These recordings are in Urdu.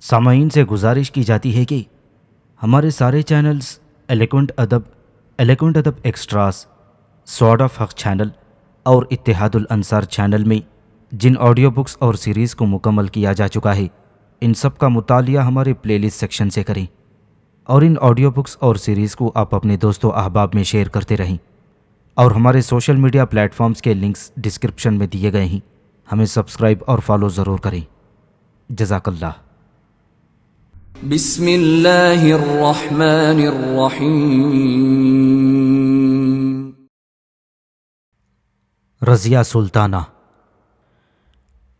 سامعین سے گزارش کی جاتی ہے کہ ہمارے سارے چینلز ایلیکونٹ ادب ایکسٹراز، سوارڈ آف حق چینل اور اتحاد الانصار چینل میں جن آڈیو بکس اور سیریز کو مکمل کیا جا چکا ہے، ان سب کا مطالعہ ہمارے پلے لسٹ سیکشن سے کریں اور ان آڈیو بکس اور سیریز کو آپ اپنے دوست و احباب میں شیئر کرتے رہیں، اور ہمارے سوشل میڈیا پلیٹ فارمز کے لنکس ڈسکرپشن میں دیے گئے ہیں، ہمیں سبسکرائب اور فالو ضرور کریں۔ جزاک اللہ۔ بسم اللہ الرحمن الرحیم۔ رضیہ سلطانہ۔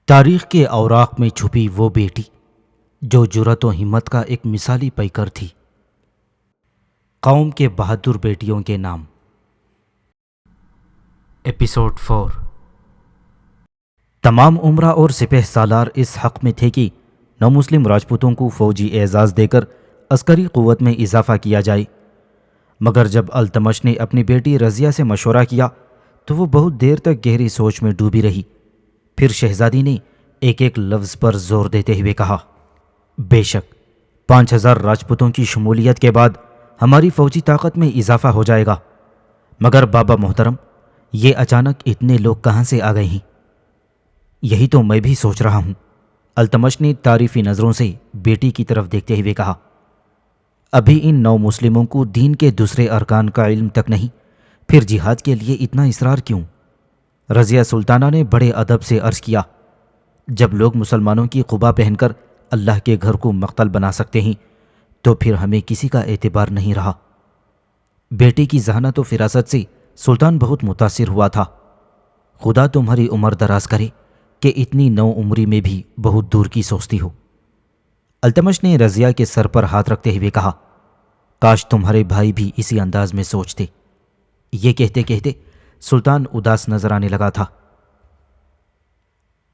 تاریخ کے اوراق میں چھپی وہ بیٹی جو جرأت و ہمت کا ایک مثالی پیکر تھی۔ قوم کے بہادر بیٹیوں کے نام۔ ایپیسوڈ 4۔ تمام عمرہ اور سپہ سالار اس حق میں تھے کہ نو مسلم راجپوتوں کو فوجی اعزاز دے کر عسکری قوت میں اضافہ کیا جائے، مگر جب التمش نے اپنی بیٹی رضیہ سے مشورہ کیا تو وہ بہت دیر تک گہری سوچ میں ڈوبی رہی۔ پھر شہزادی نے ایک ایک لفظ پر زور دیتے ہوئے کہا، بے شک 5000 راجپوتوں کی شمولیت کے بعد ہماری فوجی طاقت میں اضافہ ہو جائے گا، مگر بابا محترم، یہ اچانک اتنے لوگ کہاں سے آ گئے ہیں؟ یہی تو میں بھی سوچ رہا ہوں۔ التمش نے تعریفی نظروں سے بیٹی کی طرف دیکھتے ہوئے کہا، ابھی ان 9 مسلموں کو دین کے دوسرے ارکان کا علم تک نہیں، پھر جہاد کے لیے اتنا اصرار کیوں؟ رضیہ سلطانہ نے بڑے ادب سے عرض کیا، جب لوگ مسلمانوں کی قبا پہن کر اللہ کے گھر کو مقتل بنا سکتے ہیں تو پھر ہمیں کسی کا اعتبار نہیں رہا۔ بیٹی کی ذہانت و فراست سے سلطان بہت متاثر ہوا تھا۔ خدا تمہاری عمر دراز کرے کہ اتنی نو عمری میں بھی بہت دور کی سوچتی ہو۔ التمش نے رضیہ کے سر پر ہاتھ رکھتے ہوئے کہا، کاش تمہارے بھائی بھی اسی انداز میں سوچتے۔ یہ کہتے کہتے سلطان اداس نظر آنے لگا تھا۔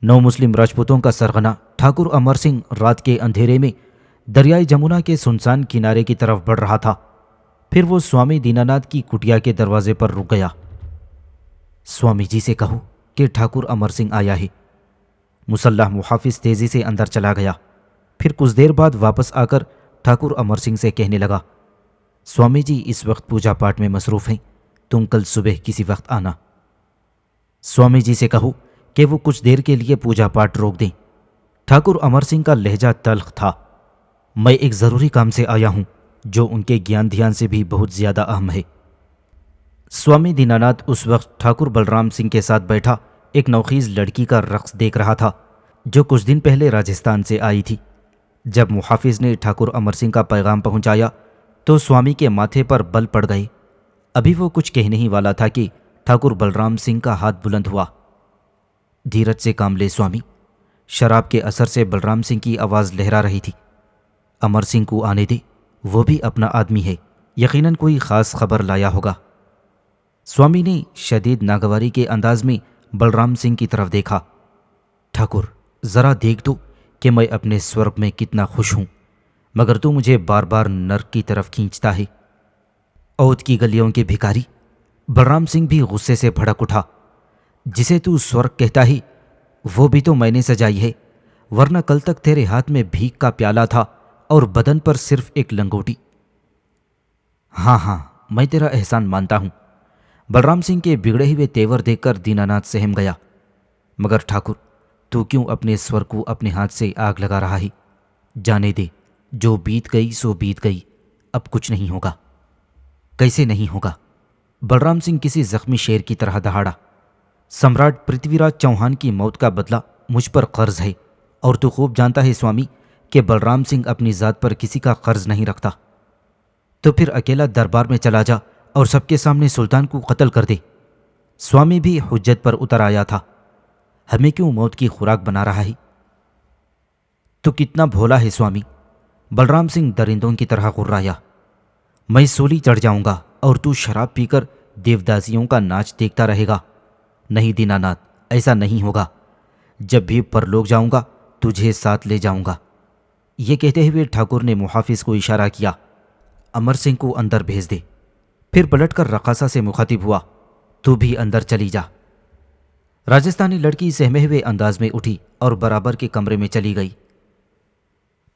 9 مسلم راجپوتوں کا سرغنہ ٹھاکر امر سنگھ رات کے اندھیرے میں دریائے جمنا کے سنسان کنارے کی طرف بڑھ رہا تھا۔ پھر وہ سوامی دیناناتھ کی کٹیا کے دروازے پر رک گیا۔ سوامی جی سے کہو کہ ٹھاکر امر سنگھ آیا ہے۔ مسلح محافظ تیزی سے اندر چلا گیا، پھر کچھ دیر بعد واپس آ کر ٹھاکر امر سنگھ سے کہنے لگا، سوامی جی اس وقت پوجا پاٹ میں مصروف ہیں، تم کل صبح کسی وقت آنا۔ سوامی جی سے کہو کہ وہ کچھ دیر کے لیے پوجا پاٹ روک دیں۔ ٹھاکر امر سنگھ کا لہجہ تلخ تھا۔ میں ایک ضروری کام سے آیا ہوں جو ان کے گیان دھیان سے بھی بہت زیادہ اہم ہے۔ سوامی دیناناتھ اس وقت ٹھاکر بلرام سنگھ کے ساتھ بیٹھا ایک نوخیز لڑکی کا رقص دیکھ رہا تھا جو کچھ دن پہلے راجستھان سے آئی تھی۔ جب محافظ نے ٹھاکر امر سنگھ کا پیغام پہنچایا تو سوامی کے ماتھے پر بل پڑ گئے۔ ابھی وہ کچھ کہنے ہی والا تھا کہ ٹھاکر بلرام سنگھ کا ہاتھ بلند ہوا۔ دھیرج سے کام لے سوامی۔ شراب کے اثر سے بلرام سنگھ کی آواز لہرا رہی تھی۔ امر سنگھ کو آنے دے، وہ بھی اپنا آدمی ہے، یقیناً کوئی خاص خبر لایا ہوگا۔ سوامی نے شدید ناگواری کے انداز میں بلرام سنگھ کی طرف دیکھا۔ ٹھاکر، ذرا دیکھ دو کہ میں اپنے سورگ میں کتنا خوش ہوں، مگر تو مجھے بار بار نرک کی طرف کھینچتا ہے۔ اودھ کی گلیوں کے بھکاری۔ بلرام سنگھ بھی غصے سے بھڑک اٹھا، جسے تو سورگ کہتا ہے وہ بھی تو میں نے سجائی ہے، ورنہ کل تک تیرے ہاتھ میں بھیک کا پیالہ تھا اور بدن پر صرف ایک لنگوٹی۔ ہاں ہاں، میں تیرا احسان مانتا ہوں۔ بلرام سنگھ کے بگڑے ہوئے تیور دیکھ کر دیناناتھ سہم گیا، مگر ٹھاکر، تو کیوں اپنے سور کو اپنے ہاتھ سے آگ لگا رہا ہے؟ جانے دے، جو بیت گئی سو بیت گئی، اب کچھ نہیں ہوگا۔ کیسے نہیں ہوگا؟ بلرام سنگھ کسی زخمی شیر کی طرح دہاڑا، سمراٹ پرتھوی راج چوہان کی موت کا بدلہ مجھ پر قرض ہے، اور تو خوب جانتا ہے سوامی کہ بلرام سنگھ اپنی ذات پر کسی کا قرض نہیں رکھتا۔ تو پھر اکیلا دربار میں چلا جا اور سب کے سامنے سلطان کو قتل کر دے۔ سوامی بھی حجت پر اتر آیا تھا، ہمیں کیوں موت کی خوراک بنا رہا ہے؟ تو کتنا بھولا ہے سوامی۔ بلرام سنگھ درندوں کی طرح غرایا، میں سولی چڑھ جاؤں گا اور تو شراب پی کر دیوداسیوں کا ناچ دیکھتا رہے گا۔ نہیں دیناناتھ، ایسا نہیں ہوگا۔ جب بھی پرلوک جاؤں گا تجھے ساتھ لے جاؤں گا۔ یہ کہتے ہوئے ٹھاکر نے محافظ کو اشارہ کیا، امر سنگھ کو اندر بھیج دے۔ پھر پلٹ کر رقاصہ سے مخاطب ہوا، تو بھی اندر چلی جا۔ راجستھانی لڑکی سہمے ہوئے انداز میں اٹھی اور برابر کے کمرے میں چلی گئی۔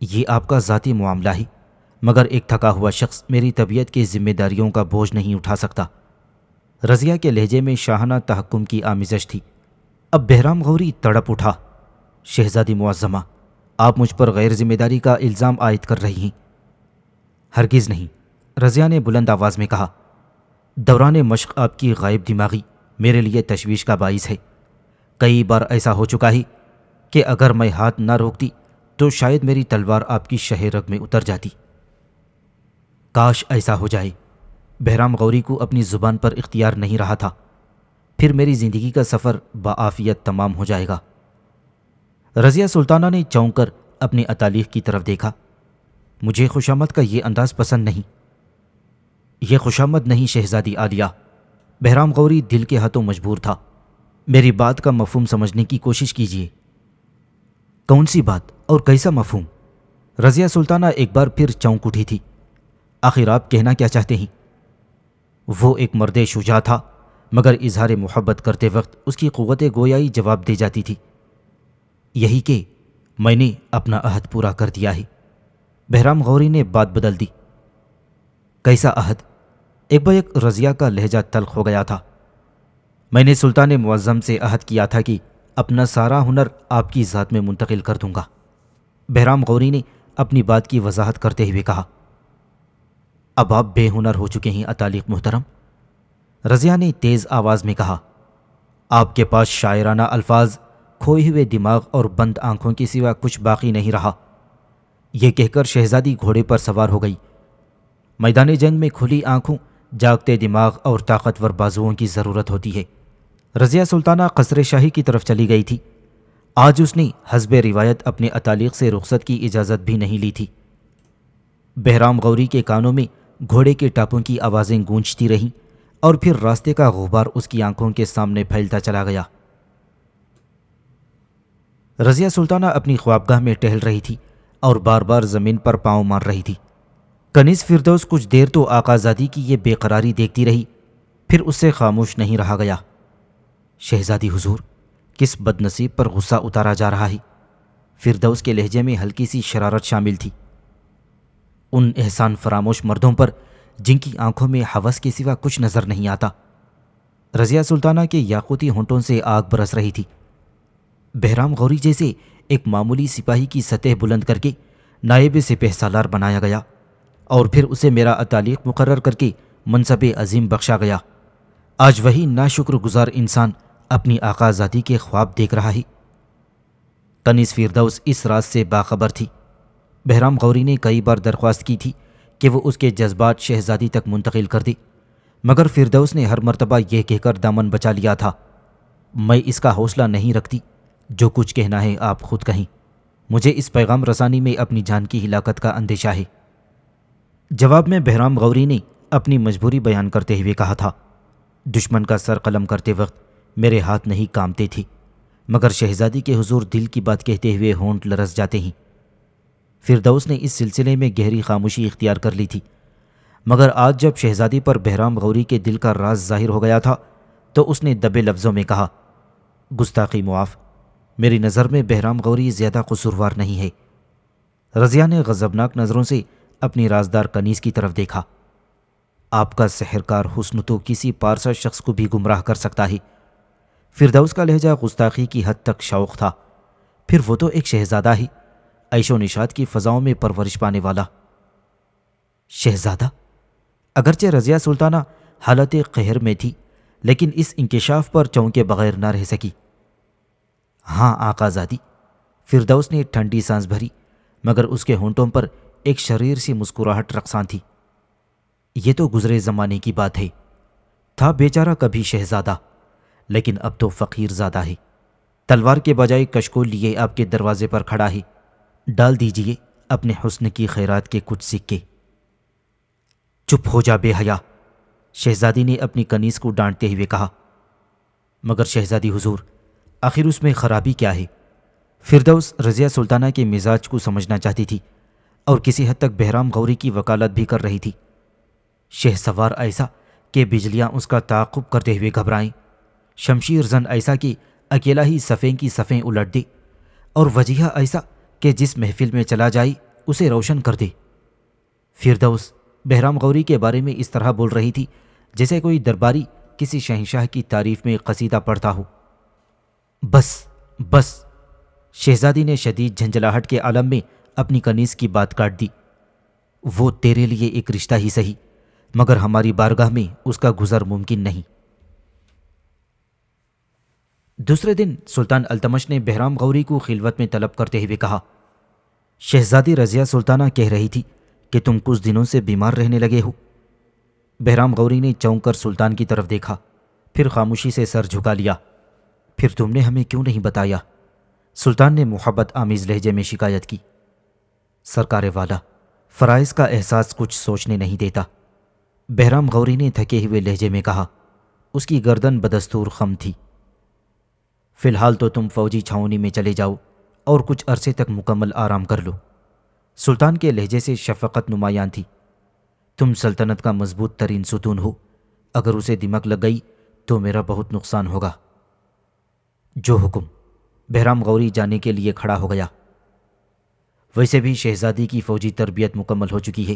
یہ آپ کا ذاتی معاملہ ہے، مگر ایک تھکا ہوا شخص میری طبیعت کی ذمہ داریوں کا بوجھ نہیں اٹھا سکتا۔ رضیہ کے لہجے میں شاہانہ تحکم کی آمیزش تھی۔ اب بہرام غوری تڑپ اٹھا۔ شہزادی معظمہ، آپ مجھ پر غیر ذمہ داری کا الزام عائد کر رہی ہیں۔ ہرگز نہیں، رضیہ نے بلند آواز میں کہا۔ دوران مشق آپ کی غائب دماغی میرے لیے تشویش کا باعث ہے۔ کئی بار ایسا ہو چکا ہے کہ اگر میں ہاتھ نہ روکتی تو شاید میری تلوار آپ کی شہ رگ میں اتر جاتی۔ کاش ایسا ہو جائے۔ بہرام غوری کو اپنی زبان پر اختیار نہیں رہا تھا۔ پھر میری زندگی کا سفر بعافیت تمام ہو جائے گا۔ رضیہ سلطانہ نے چونک کر اپنی اتالیق کی طرف دیکھا۔ مجھے خوشامد کا یہ انداز پسند نہیں۔ یہ خوشامد نہیں شہزادی عالیہ۔ بہرام غوری دل کے ہاتھوں مجبور تھا۔ میری بات کا مفہوم سمجھنے کی کوشش کیجیے۔ کون سی بات اور کیسا مفہوم؟ رضیہ سلطانہ ایک بار پھر چونک اٹھی تھی۔ آخر آپ کہنا کیا چاہتے ہیں؟ وہ ایک مرد شجاع تھا، مگر اظہار محبت کرتے وقت اس کی قوت گویائی جواب دے جاتی تھی۔ یہی کہ میں نے اپنا عہد پورا کر دیا ہے۔ بہرام غوری نے بات بدل دی۔ کیسا عہد؟ ایک بیک رضیہ کا لہجہ تلخ ہو گیا تھا۔ میں نے سلطان معظم سے عہد کیا تھا کہ اپنا سارا ہنر آپ کی ذات میں منتقل کر دوں گا۔ بہرام غوری نے اپنی بات کی وضاحت کرتے ہوئے کہا۔ اب آپ بے ہنر ہو چکے ہیں اتالیق محترم، رضیہ نے تیز آواز میں کہا۔ آپ کے پاس شاعرانہ الفاظ، کھوئے ہوئے دماغ اور بند آنکھوں کے سوا کچھ باقی نہیں رہا۔ یہ کہہ کر شہزادی گھوڑے پر سوار ہو گئی۔ میدان جنگ میں کھلی آنکھوں، جاگتے دماغ اور طاقتور بازوؤں کی ضرورت ہوتی ہے۔ رضیہ سلطانہ قصر شاہی کی طرف چلی گئی تھی۔ آج اس نے حسب روایت اپنے اتالیق سے رخصت کی اجازت بھی نہیں لی تھی۔ بہرام غوری کے کانوں میں گھوڑے کے ٹاپوں کی آوازیں گونجتی رہیں اور پھر راستے کا غبار اس کی آنکھوں کے سامنے پھیلتا چلا گیا۔ رضیہ سلطانہ اپنی خوابگاہ میں ٹہل رہی تھی اور بار بار زمین پر پاؤں مار رہی تھی۔ کنیز فردوس کچھ دیر تو آقازادی کی یہ بے قراری دیکھتی رہی، پھر اس سے خاموش نہیں رہا گیا۔ شہزادی حضور، کس بد نصیب پر غصہ اتارا جا رہا ہے؟ فردوس کے لہجے میں ہلکی سی شرارت شامل تھی۔ ان احسان فراموش مردوں پر جن کی آنکھوں میں ہوس کے سوا کچھ نظر نہیں آتا۔ رضیہ سلطانہ کے یاقوتی ہونٹوں سے آگ برس رہی تھی۔ بہرام غوری جیسے ایک معمولی سپاہی کی سطح بلند کر کے نائب سپہ سالار بنایا گیا اور پھر اسے میرا اتالیق مقرر کر کے منصب عظیم بخشا گیا۔ آج وہی ناشکر گزار انسان اپنی آقازادی کے خواب دیکھ رہا ہے۔ کنیز فردوس اس راز سے باخبر تھی۔ بہرام غوری نے کئی بار درخواست کی تھی کہ وہ اس کے جذبات شہزادی تک منتقل کر دے، مگر فردوس نے ہر مرتبہ یہ کہہ کر دامن بچا لیا تھا، میں اس کا حوصلہ نہیں رکھتی، جو کچھ کہنا ہے آپ خود کہیں، مجھے اس پیغام رسانی میں اپنی جان کی ہلاکت کا اندیشہ ہے۔ جواب میں بہرام غوری نے اپنی مجبوری بیان کرتے ہوئے کہا تھا، دشمن کا سر قلم کرتے وقت میرے ہاتھ نہیں کامتے تھے، مگر شہزادی کے حضور دل کی بات کہتے ہوئے ہونٹ لرز جاتے ہیں۔ فردوس نے اس سلسلے میں گہری خاموشی اختیار کر لی تھی، مگر آج جب شہزادی پر بہرام غوری کے دل کا راز ظاہر ہو گیا تھا تو اس نے دبے لفظوں میں کہا، گستاخی معاف، میری نظر میں بہرام غوری زیادہ قصوروار نہیں ہے۔ رضیہ نے غضبناک نظروں سے اپنی رازدار کنیز کی طرف دیکھا۔ آپ کا سحرکار حسن تو کسی پارسا شخص کو بھی گمراہ کر سکتا ہے۔ فردوس کا لہجہ گستاخی کی حد تک شوق تھا۔ پھر وہ تو ایک شہزادہ ہی، عیش و نشاط کی فضاؤں میں پرورش پانے والا۔ شہزادہ؟ اگرچہ رضیہ سلطانہ حالت قہر میں تھی، لیکن اس انکشاف پر چونکے بغیر نہ رہ سکی۔ ہاں آقازادی، فردوس نے ٹھنڈی سانس بھری، مگر اس کے ہونٹوں پر ایک شریر سی مسکراہٹ رقصاں تھی۔ یہ تو گزرے زمانے کی بات ہے، تھا بیچارہ کبھی شہزادہ، لیکن اب تو فقیر زادہ ہے، تلوار کے بجائے کشکول لیے آپ کے دروازے پر کھڑا ہے، ڈال دیجئے اپنے حسن کی خیرات کے کچھ سکے۔ چپ ہو جا بے حیا، شہزادی نے اپنی کنیز کو ڈانٹتے ہوئے کہا۔ مگر شہزادی حضور، آخر اس میں خرابی کیا ہے؟ فردوس رضیہ سلطانہ کے مزاج کو سمجھنا چاہتی تھی اور کسی حد تک بہرام غوری کی وکالت بھی کر رہی تھی۔ شہ سوار ایسا کہ بجلیاں اس کا تعاقب کرتے ہوئے گھبرائیں، شمشیر زن ایسا کہ اکیلا ہی صفیں کی صفیں الٹ دے، اور وجیہہ ایسا کہ جس محفل میں چلا جائے اسے روشن کر دے۔ فردوس بہرام غوری کے بارے میں اس طرح بول رہی تھی جیسے کوئی درباری کسی شہنشاہ کی تعریف میں قصیدہ پڑھتا ہو۔ بس بس، شہزادی نے شدید جھنجھلاہٹ کے عالم میں اپنی کنیز کی بات کاٹ دی۔ وہ تیرے لیے ایک رشتہ ہی صحیح، مگر ہماری بارگاہ میں اس کا گزر ممکن نہیں۔ دوسرے دن سلطان التمش نے بہرام غوری کو خلوت میں طلب کرتے ہوئے کہا، شہزادی رضیہ سلطانہ کہہ رہی تھی کہ تم کچھ دنوں سے بیمار رہنے لگے ہو۔ بہرام غوری نے چونک کر سلطان کی طرف دیکھا، پھر خاموشی سے سر جھکا لیا۔ پھر تم نے ہمیں کیوں نہیں بتایا؟ سلطان نے محبت آمیز لہجے میں شکایت کی۔ سرکار والا، فرائض کا احساس کچھ سوچنے نہیں دیتا، بہرام غوری نے تھکے ہوئے لہجے میں کہا۔ اس کی گردن بدستور خم تھی۔ فی الحال تو تم فوجی چھاؤنی میں چلے جاؤ اور کچھ عرصے تک مکمل آرام کر لو۔ سلطان کے لہجے سے شفقت نمایاں تھی۔ تم سلطنت کا مضبوط ترین ستون ہو، اگر اسے دمک لگ گئی تو میرا بہت نقصان ہوگا۔ جو حکم۔ بہرام غوری جانے کے لیے کھڑا ہو گیا۔ ویسے بھی شہزادی کی فوجی تربیت مکمل ہو چکی ہے،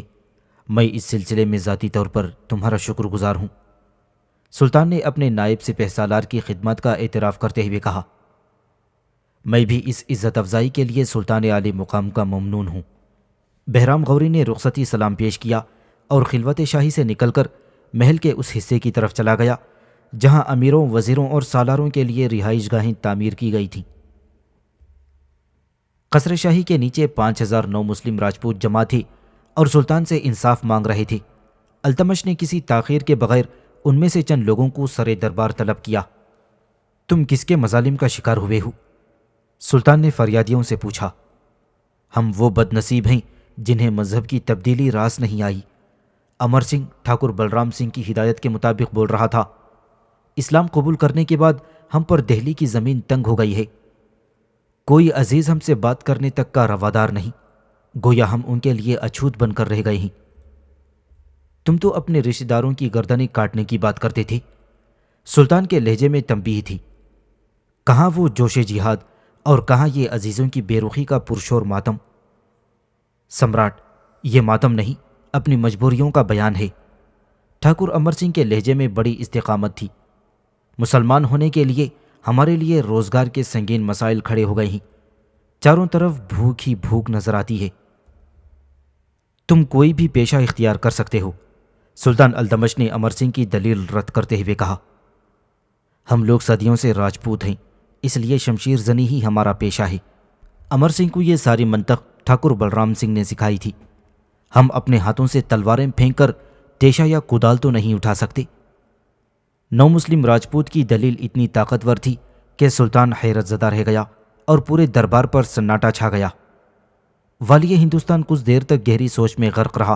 میں اس سلسلے میں ذاتی طور پر تمہارا شکر گزار ہوں۔ سلطان نے اپنے نائب سپہ سالار کی خدمت کا اعتراف کرتے ہوئے کہا، میں بھی اس عزت افزائی کے لیے سلطان عالی مقام کا ممنون ہوں۔ بہرام غوری نے رخصتی سلام پیش کیا اور خلوت شاہی سے نکل کر محل کے اس حصے کی طرف چلا گیا جہاں امیروں، وزیروں اور سالاروں کے لیے رہائش گاہیں تعمیر کی گئی تھیں۔ قصر شاہی کے نیچے 5000 نو مسلم راجپوت جمع تھے اور سلطان سے انصاف مانگ رہے تھے۔ التمش نے کسی تاخیر کے بغیر ان میں سے چند لوگوں کو سر دربار طلب کیا۔ تم کس کے مظالم کا شکار ہوئے ہو؟ سلطان نے فریادیوں سے پوچھا۔ ہم وہ بد نصیب ہیں جنہیں مذہب کی تبدیلی راس نہیں آئی۔ امر سنگھ ٹھاکر بلرام سنگھ کی ہدایت کے مطابق بول رہا تھا۔ اسلام قبول کرنے کے بعد ہم پر دہلی کی زمین تنگ ہو گئی ہے۔ کوئی عزیز ہم سے بات کرنے تک کا روادار نہیں، گویا ہم ان کے لیے اچھوت بن کر رہ گئے ہیں۔ تم تو اپنے رشتہ داروں کی گردنیں کاٹنے کی بات کرتے تھے۔ سلطان کے لہجے میں تنبیہ تھی۔ کہاں وہ جوش جہاد اور کہاں یہ عزیزوں کی بے رخی کا پرشور ماتم؟ سمراٹ، یہ ماتم نہیں، اپنی مجبوریوں کا بیان ہے۔ ٹھاکر امر سنگھ کے لہجے میں بڑی استقامت تھی۔ مسلمان ہونے کے لیے ہمارے لیے روزگار کے سنگین مسائل کھڑے ہو گئے ہیں، چاروں طرف بھوک ہی بھوک نظر آتی ہے۔ تم کوئی بھی پیشہ اختیار کر سکتے ہو، سلطان التمش نے امر سنگھ کی دلیل رد کرتے ہوئے کہا۔ ہم لوگ صدیوں سے راجپوت ہیں، اس لیے شمشیر زنی ہی ہمارا پیشہ ہے۔ امر سنگھ کو یہ ساری منطق ٹھاکر بلرام سنگھ نے سکھائی تھی۔ ہم اپنے ہاتھوں سے تلواریں پھینک کر تیشہ یا کدال تو نہیں اٹھا سکتے۔ نو مسلم راجپوت کی دلیل اتنی طاقتور تھی کہ سلطان حیرت زدہ رہ گیا اور پورے دربار پر سناٹا چھا گیا۔ والی ہندوستان کچھ دیر تک گہری سوچ میں غرق رہا،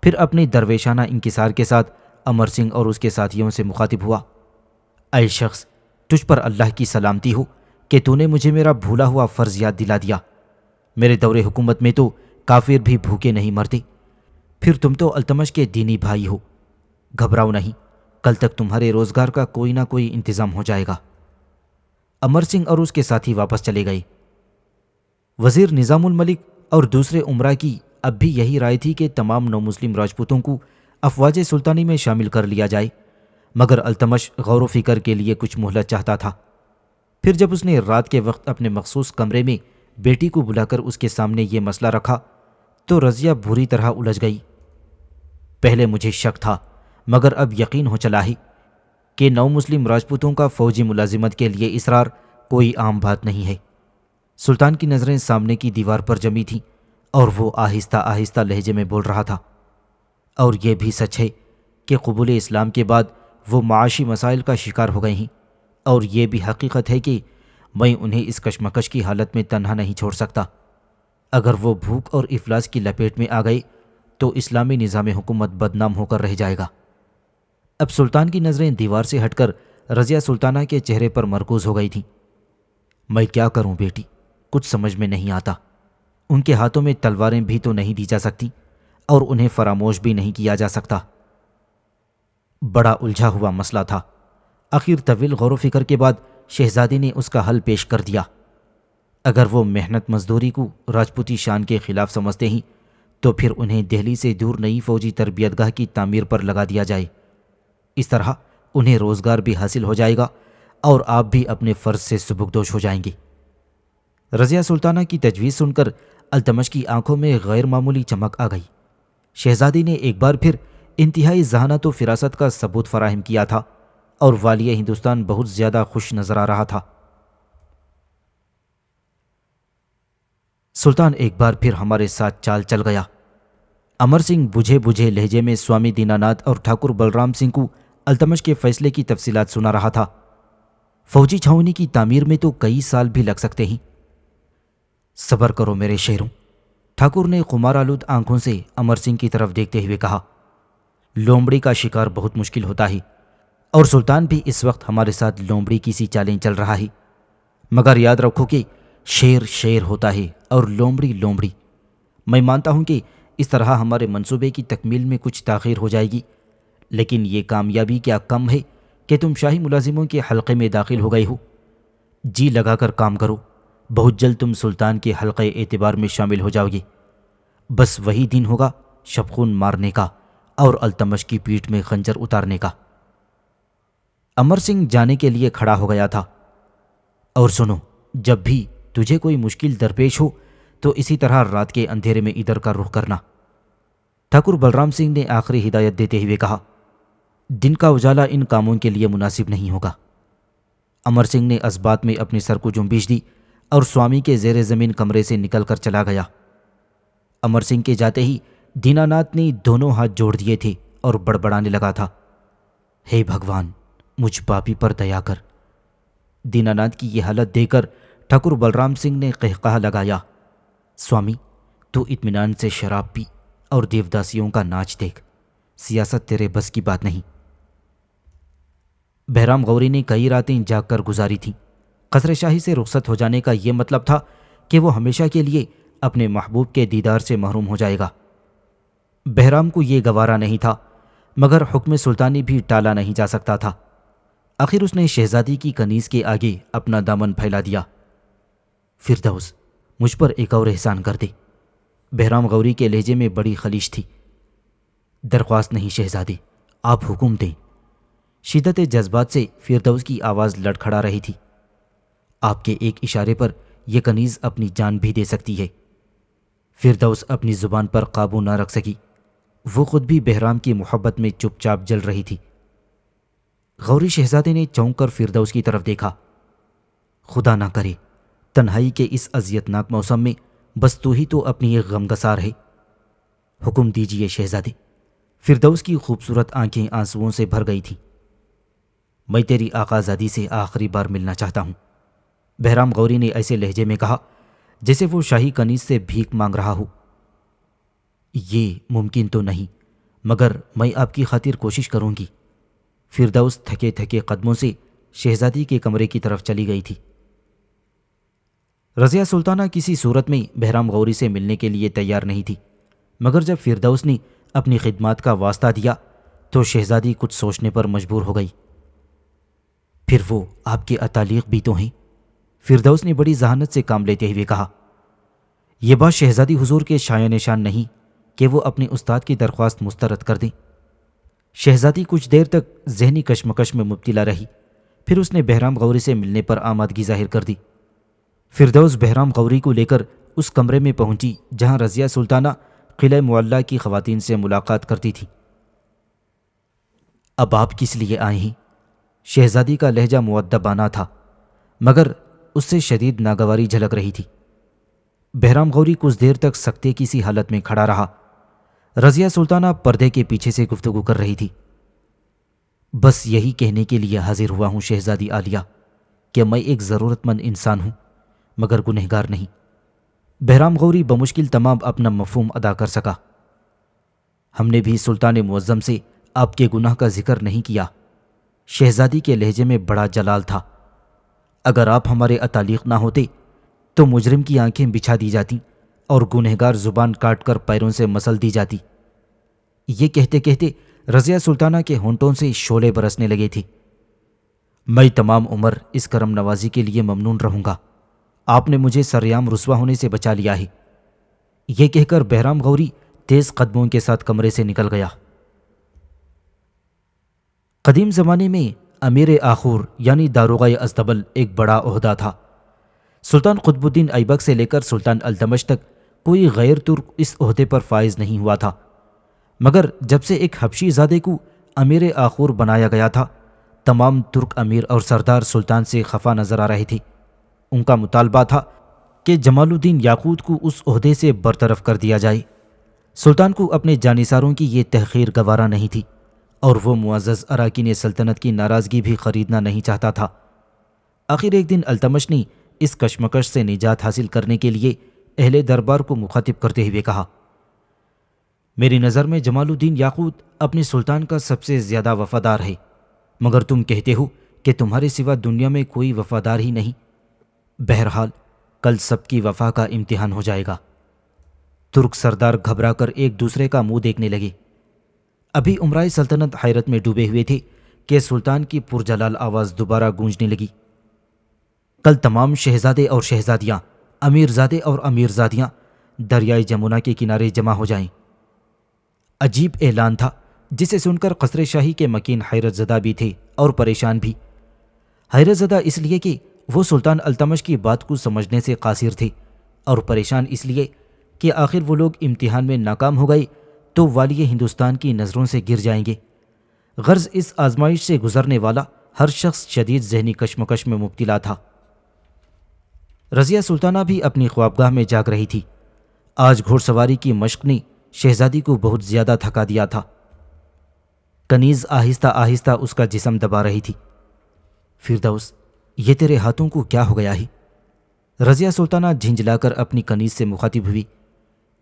پھر اپنی درویشانہ انکسار کے ساتھ امر سنگھ اور اس کے ساتھیوں سے مخاطب ہوا۔ اے شخص، تجھ پر اللہ کی سلامتی ہو کہ تو نے مجھے میرا بھولا ہوا فرض یاد دلا دیا۔ میرے دور حکومت میں تو کافر بھی بھوکے نہیں مرتے، پھر تم تو التمش کے دینی بھائی ہو۔ گھبراؤ نہیں، کل تک تمہارے روزگار کا کوئی نہ کوئی انتظام ہو جائے گا۔ امر سنگھ اور اس کے ساتھی واپس چلے گئے۔ وزیر نظام الملک اور دوسرے امراء کی اب بھی یہی رائے تھی کہ تمام نو مسلم راجپوتوں کو افواج سلطانی میں شامل کر لیا جائے، مگر التمش غور و فکر کے لیے کچھ مہلت چاہتا تھا۔ پھر جب اس نے رات کے وقت اپنے مخصوص کمرے میں بیٹی کو بلا کر اس کے سامنے یہ مسئلہ رکھا تو رضیہ بری طرح الجھ گئی۔ پہلے مجھے شک تھا، مگر اب یقین ہو چلا ہے کہ نو مسلم راجپوتوں کا فوجی ملازمت کے لیے اصرار کوئی عام بات نہیں ہے۔ سلطان کی نظریں سامنے کی دیوار پر جمی تھیں اور وہ آہستہ آہستہ لہجے میں بول رہا تھا، اور یہ بھی سچ ہے کہ قبول اسلام کے بعد وہ معاشی مسائل کا شکار ہو گئے ہیں، اور یہ بھی حقیقت ہے کہ میں انہیں اس کشمکش کی حالت میں تنہا نہیں چھوڑ سکتا۔ اگر وہ بھوک اور افلاس کی لپیٹ میں آ گئے تو اسلامی نظام حکومت بدنام ہو کر رہ جائے گا۔ اب سلطان کی نظریں دیوار سے ہٹ کر رضیہ سلطانہ کے چہرے پر مرکوز ہو گئی تھیں۔ میں کیا کروں بیٹی، کچھ سمجھ میں نہیں آتا۔ ان کے ہاتھوں میں تلواریں بھی تو نہیں دی جا سکتی اور انہیں فراموش بھی نہیں کیا جا سکتا۔ بڑا الجھا ہوا مسئلہ تھا۔ آخر طویل غور و فکر کے بعد شہزادی نے اس کا حل پیش کر دیا۔ اگر وہ محنت مزدوری کو راجپوتی شان کے خلاف سمجھتے ہیں تو پھر انہیں دہلی سے دور نئی فوجی تربیت گاہ کی تعمیر پر لگا دیا جائے۔ اس طرح انہیں روزگار بھی حاصل ہو جائے گا اور آپ بھی اپنے فرض سے سبکدوش ہو جائیں گے۔ رضیہ سلطانہ کی تجویز سن کر التمش کی آنکھوں میں غیر معمولی چمک آ گئی۔ شہزادی نے ایک بار پھر انتہائی ذہانت و فراست کا ثبوت فراہم کیا تھا اور والی ہندوستان بہت زیادہ خوش نظر آ رہا تھا۔ سلطان ایک بار پھر ہمارے ساتھ چال چل گیا۔ امر سنگھ بجھے بجھے لہجے میں سوامی دیناناتھ اور ٹھاکر بلرام سنگھ کو التمش کے فیصلے کی تفصیلات سنا رہا تھا۔ فوجی چھاونی کی تعمیر میں تو کئی سال بھی لگ سکتے ہیں۔ صبر کرو میرے شیروں، ٹھاکر نے خمار آلود آنکھوں سے امر سنگھ کی طرف دیکھتے ہوئے کہا۔ لومڑی کا شکار بہت مشکل ہوتا ہے اور سلطان بھی اس وقت ہمارے ساتھ لومڑی کی سی چالیں چل رہا ہے، مگر یاد رکھو کہ شیر شیر ہوتا ہے اور لومڑی لومڑی۔ میں مانتا ہوں کہ اس طرح ہمارے منصوبے کی تکمیل میں کچھ تاخیر ہو جائے گی، لیکن یہ کامیابی کیا کم ہے کہ تم شاہی ملازموں کے حلقے میں داخل ہو گئے ہو۔ جی لگا کر کام کرو، بہت جلد تم سلطان کے حلقے اعتبار میں شامل ہو جاؤ گے۔ بس وہی دن ہوگا شبخون مارنے کا اور التمش کی پیٹھ میں خنجر اتارنے کا۔ امر سنگھ جانے کے لیے کھڑا ہو گیا تھا۔ اور سنو، جب بھی تجھے کوئی مشکل درپیش ہو تو اسی طرح رات کے اندھیرے میں ادھر کا رخ کرنا۔ ٹھاکر بلرام سنگھ نے آخری ہدایت دیتے ہوئے کہا۔ دن کا اجالا ان کاموں کے لیے مناسب نہیں ہوگا۔ امر سنگھ نے اس بات میں اپنی سر کو جنبش دی اور سوامی کے زیر زمین کمرے سے نکل کر چلا گیا۔ امر سنگھ کے جاتے ہی دیناناتھ نے دونوں ہاتھ جوڑ دیے تھے اور بڑبڑانے لگا تھا، ہے بھگوان، مجھ پاپی پر دیا کر۔ دیناناتھ کی یہ حالت دیکھ کر ٹھاکر بلرام سنگھ نے قہقہا لگایا، سوامی، تو اطمینان سے شراب پی اور دیوداسیوں کا ناچ دیکھ، سیاست تیرے بس کی بات نہیں۔ بہرام غوری نے کئی راتیں جاگ کر گزاری تھیں۔ قصر شاہی سے رخصت ہو جانے کا یہ مطلب تھا کہ وہ ہمیشہ کے لیے اپنے محبوب کے دیدار سے محروم ہو جائے گا۔ بہرام کو یہ گوارا نہیں تھا، مگر حکم سلطانی بھی ٹالا نہیں جا سکتا تھا۔ آخر اس نے شہزادی کی کنیز کے آگے اپنا دامن پھیلا دیا۔ فردوس، مجھ پر ایک اور احسان کر دے۔ بہرام غوری کے لہجے میں بڑی خلیش تھی۔ درخواست نہیں شہزادی، آپ حکم دیں۔ شدت جذبات سے فردوس کی آواز لڑکھڑا رہی تھی۔ آپ کے ایک اشارے پر یہ کنیز اپنی جان بھی دے سکتی ہے۔ فردوس اپنی زبان پر قابو نہ رکھ سکی۔ وہ خود بھی بہرام کی محبت میں چپ چاپ جل رہی تھی۔ غوری شہزادے نے چونک کر فردوس کی طرف دیکھا۔ خدا نہ کرے، تنہائی کے اس اذیت ناک موسم میں بس تو ہی تو اپنی ایک غمگسار ہے۔ حکم دیجئے شہزادے۔ فردوس کی خوبصورت آنکھیں آنسوؤں سے بھر گئی تھیں۔ میں تیری آقازادی سے آخری بار ملنا چاہتا ہوں، بہرام غوری نے ایسے لہجے میں کہا جیسے وہ شاہی کنیز سے بھیک مانگ رہا ہو۔ یہ ممکن تو نہیں، مگر میں آپ کی خاطر کوشش کروں گی۔ فردوس تھکے تھکے قدموں سے شہزادی کے کمرے کی طرف چلی گئی تھی۔ رضیہ سلطانہ کسی صورت میں بہرام غوری سے ملنے کے لیے تیار نہیں تھی، مگر جب فردوس نے اپنی خدمات کا واسطہ دیا تو شہزادی کچھ سوچنے پر مجبور ہو گئی۔ پھر وہ آپ کے اتالیق بھی تو ہیں، فردوس نے بڑی ذہانت سے کام لیتے ہوئے کہا۔ یہ بات شہزادی حضور کے شایع نشان نہیں کہ وہ اپنے استاد کی درخواست مسترد کر دیں۔ شہزادی کچھ دیر تک ذہنی کشمکش میں مبتلا رہی، پھر اس نے بہرام غوری سے ملنے پر آمادگی ظاہر کر دی۔ فردوس بہرام غوری کو لے کر اس کمرے میں پہنچی جہاں رضیہ سلطانہ قلعہ معلیٰ کی خواتین سے ملاقات کرتی تھی۔ اب آپ کس لیے آئے ہیں؟ شہزادی کا لہجہ مؤدبانہ تھا، مگر اس سے شدید ناگواری جھلک رہی تھی۔ بہرام غوری کچھ دیر تک سکتے کی سی حالت میں کھڑا رہا۔ رضیہ سلطانہ پردے کے پیچھے سے گفتگو کر رہی تھی۔ بس یہی کہنے کے لیے حاضر ہوا ہوں شہزادی عالیہ کہ میں ایک ضرورت مند انسان ہوں، مگر گنہگار نہیں۔ بہرام غوری بمشکل تمام اپنا مفہوم ادا کر سکا۔ ہم نے بھی سلطان معظم سے آپ کے گناہ کا ذکر نہیں کیا۔ شہزادی کے لہجے میں بڑا جلال تھا۔ اگر آپ ہمارے اتالیق نہ ہوتے تو مجرم کی آنکھیں بچھا دی جاتی اور گنہگار زبان کاٹ کر پیروں سے مسل دی جاتی۔ یہ کہتے کہتے رضیہ سلطانہ کے ہونٹوں سے شعلے برسنے لگے تھے۔ میں تمام عمر اس کرم نوازی کے لیے ممنون رہوں گا۔ آپ نے مجھے سریعام رسوا ہونے سے بچا لیا ہے۔ یہ کہہ کر بہرام غوری تیز قدموں کے ساتھ کمرے سے نکل گیا۔ قدیم زمانے میں امیر آخور یعنی داروغہ ازدبل ایک بڑا عہدہ تھا۔ سلطان قطب الدین ایبک سے لے کر سلطان التمش تک کوئی غیر ترک اس عہدے پر فائز نہیں ہوا تھا، مگر جب سے ایک حبشی زادے کو امیر آخور بنایا گیا تھا، تمام ترک امیر اور سردار سلطان سے خفا نظر آ رہے تھے۔ ان کا مطالبہ تھا کہ جمال الدین یاقوت کو اس عہدے سے برطرف کر دیا جائے۔ سلطان کو اپنے جانثاروں کی یہ تحقیر گوارا نہیں تھی، اور وہ معزز اراکین سلطنت کی ناراضگی بھی خریدنا نہیں چاہتا تھا۔ آخر ایک دن التمش نے اس کشمکش سے نجات حاصل کرنے کے لیے اہل دربار کو مخاطب کرتے ہوئے کہا، میری نظر میں جمال الدین یاقوت اپنے سلطان کا سب سے زیادہ وفادار ہے، مگر تم کہتے ہو کہ تمہارے سوا دنیا میں کوئی وفادار ہی نہیں۔ بہرحال کل سب کی وفا کا امتحان ہو جائے گا۔ ترک سردار گھبرا کر ایک دوسرے کا منہ دیکھنے لگے۔ ابھی امرائے سلطنت حیرت میں ڈوبے ہوئے تھے کہ سلطان کی پرجلال آواز دوبارہ گونجنے لگی، کل تمام شہزادے اور شہزادیاں، امیرزادے اور امیرزادیاں دریائے جمنا کے کنارے جمع ہو جائیں۔ عجیب اعلان تھا جسے سن کر قصر شاہی کے مکین حیرت زدہ بھی تھے اور پریشان بھی۔ حیرت زدہ اس لیے کہ وہ سلطان التمش کی بات کو سمجھنے سے قاصر تھے، اور پریشان اس لیے کہ آخر وہ لوگ امتحان میں ناکام ہو گئے تو والی ہندوستان کی نظروں سے گر جائیں گے۔ غرض اس آزمائش سے گزرنے والا ہر شخص شدید ذہنی کشمکش میں مبتلا تھا۔ رضیہ سلطانہ بھی اپنی خوابگاہ میں جاگ رہی تھی۔ آج گھوڑ سواری کی مشق نے شہزادی کو بہت زیادہ تھکا دیا تھا۔ کنیز آہستہ آہستہ اس کا جسم دبا رہی تھی۔ فردوس، یہ تیرے ہاتھوں کو کیا ہو گیا ہے؟ رضیہ سلطانہ جھنجھلا کر اپنی کنیز سے مخاطب ہوئی۔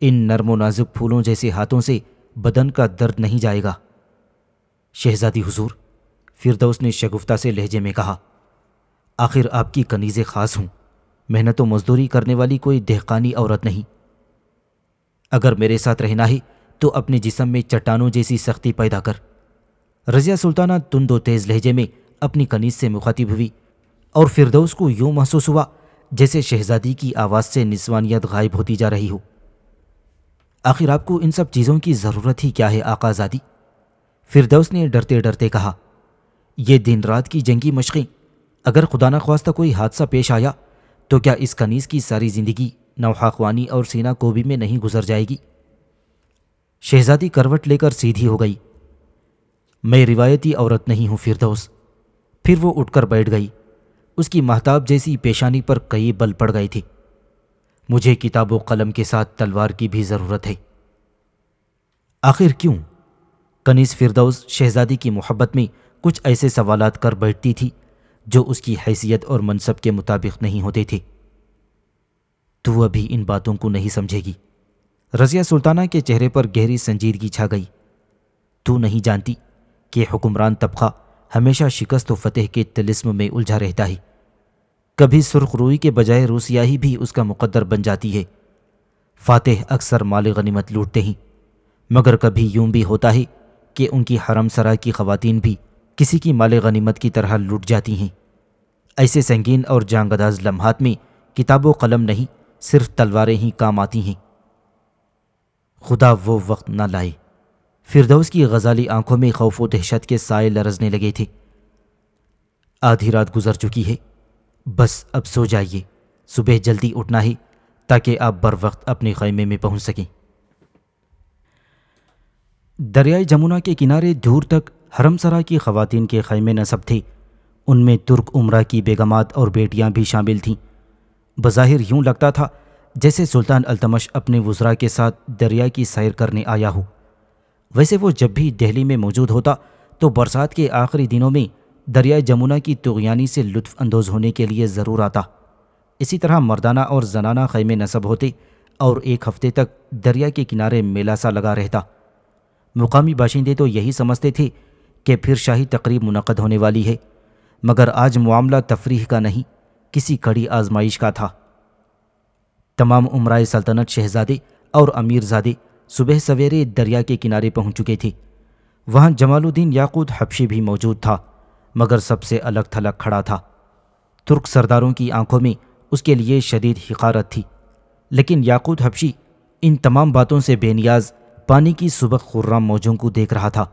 ان نرم و نازک پھولوں جیسے ہاتھوں سے بدن کا درد نہیں جائے گا۔ شہزادی حضور، فردوس نے شگفتہ سے لہجے میں کہا، آخر آپ کی کنیزیں خاص ہوں، محنت و مزدوری کرنے والی کوئی دہقانی عورت نہیں۔ اگر میرے ساتھ رہنا ہے تو اپنے جسم میں چٹانوں جیسی سختی پیدا کر۔ رضیہ سلطانہ تند و تیز لہجے میں اپنی کنیز سے مخاطب ہوئی، اور فردوس کو یوں محسوس ہوا جیسے شہزادی کی آواز سے نسوانیت غائب ہوتی جا رہی ہو۔ آخر آپ کو ان سب چیزوں کی ضرورت ہی کیا ہے آقا زادی؟ فردوس نے ڈرتے ڈرتے کہا، یہ دن رات کی جنگی مشقیں، اگر خدا نخواستہ کوئی حادثہ پیش آیا تو کیا اس کنیز کی ساری زندگی نوحہ خوانی اور سینہ کوبی میں نہیں گزر جائے گی؟ شہزادی کروٹ لے کر سیدھی ہو گئی۔ میں روایتی عورت نہیں ہوں فردوس۔ پھر وہ اٹھ کر بیٹھ گئی۔ اس کی مہتاب جیسی پیشانی پر کئی بل پڑ گئے تھے۔ مجھے کتاب و قلم کے ساتھ تلوار کی بھی ضرورت ہے۔ آخر کیوں؟ کنیز فردوس شہزادی کی محبت میں کچھ ایسے سوالات کر بیٹھتی تھی جو اس کی حیثیت اور منصب کے مطابق نہیں ہوتے تھے۔ تو ابھی ان باتوں کو نہیں سمجھے گی۔ رضیہ سلطانہ کے چہرے پر گہری سنجیدگی چھا گئی۔ تو نہیں جانتی کہ حکمران طبقہ ہمیشہ شکست و فتح کے طلسم میں الجھا رہتا ہے۔ کبھی سرخ روئی کے بجائے روسیاہی بھی اس کا مقدر بن جاتی ہے۔ فاتح اکثر مال غنیمت لوٹتے ہیں، مگر کبھی یوں بھی ہوتا ہے کہ ان کی حرم سرا کی خواتین بھی کسی کی مال غنیمت کی طرح لوٹ جاتی ہیں۔ ایسے سنگین اور جانگداز لمحات میں کتاب و قلم نہیں، صرف تلواریں ہی کام آتی ہیں۔ خدا وہ وقت نہ لائے۔ فردوس کی غزالی آنکھوں میں خوف و دہشت کے سائے لرزنے لگے تھے۔ آدھی رات گزر چکی ہے، بس اب سو جائیے، صبح جلدی اٹھنا ہے تاکہ آپ بر وقت اپنے خیمے میں پہنچ سکیں۔ دریائے جمنا کے کنارے دور تک حرم سرا کی خواتین کے خیمے نصب تھے۔ ان میں ترک عمرہ کی بیگمات اور بیٹیاں بھی شامل تھیں۔ بظاہر یوں لگتا تھا جیسے سلطان التمش اپنے وزراء کے ساتھ دریا کی سیر کرنے آیا ہو۔ ویسے وہ جب بھی دہلی میں موجود ہوتا تو برسات کے آخری دنوں میں دریائے جمنا کی طغیانی سے لطف اندوز ہونے کے لیے ضرور آتا۔ اسی طرح مردانہ اور زنانہ خیمے نصب ہوتے اور ایک ہفتے تک دریا کے کنارے میلہ سا لگا رہتا۔ مقامی باشندے تو یہی سمجھتے تھے کہ پھر شاہی تقریب منعقد ہونے والی ہے، مگر آج معاملہ تفریح کا نہیں، کسی کڑی آزمائش کا تھا۔ تمام امرائے سلطنت شہزادے اور امیرزادے صبح سویرے دریا کے کنارے پہنچ چکے تھے۔ وہاں جمال الدین یاقوت حبشی بھی موجود تھا، مگر سب سے الگ تھلگ کھڑا تھا۔ ترک سرداروں کی آنکھوں میں اس کے لیے شدید حقارت تھی، لیکن یاقوت حبشی ان تمام باتوں سے بے نیاز پانی کی سبک خرام موجوں کو دیکھ رہا تھا۔